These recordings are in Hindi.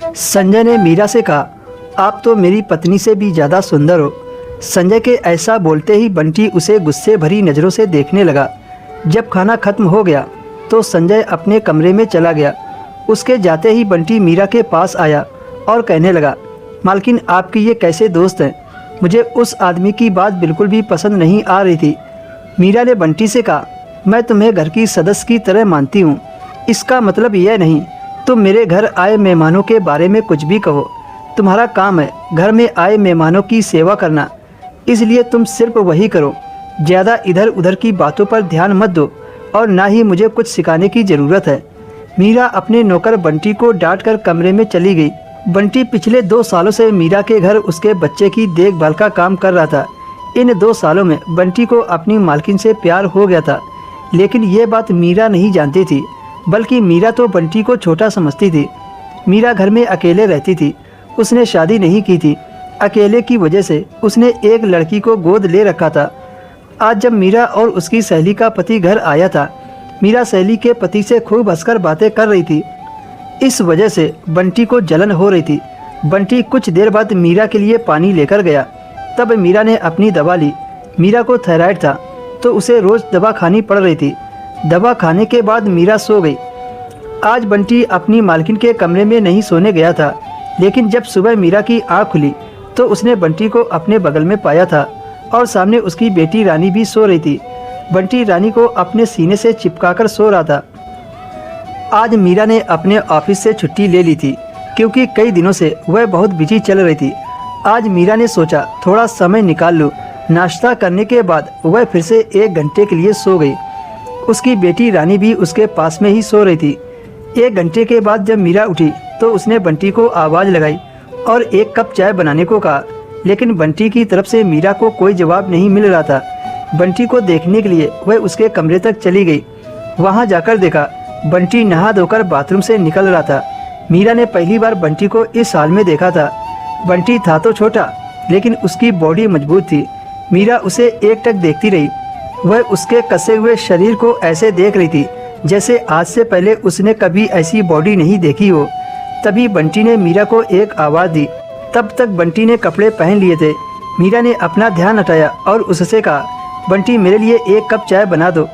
संजय ने मीरा से कहा, आप तो मेरी पत्नी से भी ज़्यादा सुंदर हो। संजय के ऐसा बोलते ही बंटी उसे गुस्से भरी नज़रों से देखने लगा। जब खाना खत्म हो गया तो संजय अपने कमरे में चला गया। उसके जाते ही बंटी मीरा के पास आया और कहने लगा, मालकिन आपकी ये कैसे दोस्त हैं? मुझे उस आदमी की बात बिल्कुल भी पसंद नहीं आ रही थी। मीरा ने बंटी से कहा, मैं तुम्हें घर की सदस्य की तरह मानती हूँ। इसका मतलब यह नहीं तुम मेरे घर आए मेहमानों के बारे में कुछ भी कहो। तुम्हारा काम है घर में आए मेहमानों की सेवा करना, इसलिए तुम सिर्फ वही करो। ज़्यादा इधर उधर की बातों पर ध्यान मत दो और ना ही मुझे कुछ सिखाने की ज़रूरत है। मीरा अपने नौकर बंटी को डांट कर कमरे में चली गई। बंटी पिछले 2 सालों से मीरा के घर उसके बच्चे की देखभाल का काम कर रहा था। इन 2 सालों में बंटी को अपनी मालकिन से प्यार हो गया था, लेकिन ये बात मीरा नहीं जानती थी, बल्कि मीरा तो बंटी को छोटा समझती थी। मीरा घर में अकेले रहती थी। उसने शादी नहीं की थी। अकेले की वजह से उसने एक लड़की को गोद ले रखा था। आज जब मीरा और उसकी सहेली का पति घर आया था, मीरा सहेली के पति से खूब हंसकर बातें कर रही थी। इस वजह से बंटी को जलन हो रही थी। बंटी कुछ देर बाद मीरा के लिए पानी लेकर गया। तब मीरा ने अपनी दवा ली। मीरा को थायराइड था तो उसे रोज़ दवा खानी पड़ रही थी। दवा खाने के बाद मीरा सो गई। आज बंटी अपनी मालकिन के कमरे में नहीं सोने गया था, लेकिन जब सुबह मीरा की आँख खुली तो उसने बंटी को अपने बगल में पाया था और सामने उसकी बेटी रानी भी सो रही थी। बंटी रानी को अपने सीने से चिपकाकर सो रहा था। आज मीरा ने अपने ऑफिस से छुट्टी ले ली थी क्योंकि कई दिनों से वह बहुत बिजी चल रही थी। आज मीरा ने सोचा थोड़ा समय निकाल लूँ। नाश्ता करने के बाद वह फिर से 1 घंटे के लिए सो गई। उसकी बेटी रानी भी उसके पास में ही सो रही थी। 1 घंटे के बाद जब मीरा उठी तो उसने बंटी को आवाज़ लगाई और 1 कप चाय बनाने को कहा, लेकिन बंटी की तरफ से मीरा को कोई जवाब नहीं मिल रहा था। बंटी को देखने के लिए वह उसके कमरे तक चली गई। वहां जाकर देखा बंटी नहा धोकर बाथरूम से निकल रहा था। मीरा ने पहली बार बंटी को इस हाल में देखा था। बंटी था तो छोटा, लेकिन उसकी बॉडी मजबूत थी। मीरा उसे एकटक देखती रही। वह उसके कसे हुए शरीर को ऐसे देख रही थी जैसे आज से पहले उसने कभी ऐसी बॉडी नहीं देखी हो। तभी बंटी ने मीरा को एक आवाज़ दी। तब तक बंटी ने कपड़े पहन लिए थे। मीरा ने अपना ध्यान हटाया और उससे कहा, बंटी मेरे लिए 1 कप चाय बना दो,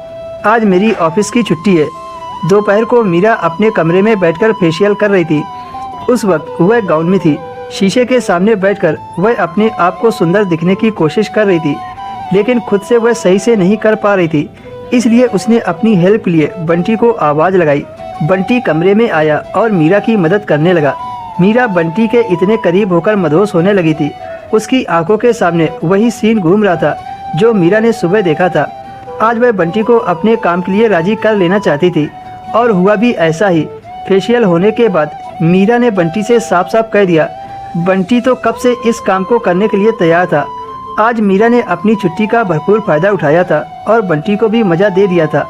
आज मेरी ऑफिस की छुट्टी है। दोपहर को मीरा अपने कमरे में बैठकर फेशियल कर रही थी। उस वक्त वह गाउन में थी। शीशे के सामने बैठकर वह अपने आप को सुंदर दिखने की कोशिश कर रही थी, लेकिन खुद से वह सही से नहीं कर पा रही थी। इसलिए उसने अपनी हेल्प के लिए बंटी को आवाज़ लगाई। बंटी कमरे में आया और मीरा की मदद करने लगा। मीरा बंटी के इतने करीब होकर मदहोश होने लगी थी। उसकी आंखों के सामने वही सीन घूम रहा था जो मीरा ने सुबह देखा था। आज वह बंटी को अपने काम के लिए राजी कर लेना चाहती थी और हुआ भी ऐसा ही। फेशियल होने के बाद मीरा ने बंटी से साफ साफ कह दिया। बंटी तो कब से इस काम को करने के लिए तैयार था। आज मीरा ने अपनी छुट्टी का भरपूर फायदा उठाया था और बंटी को भी मज़ा दे दिया था।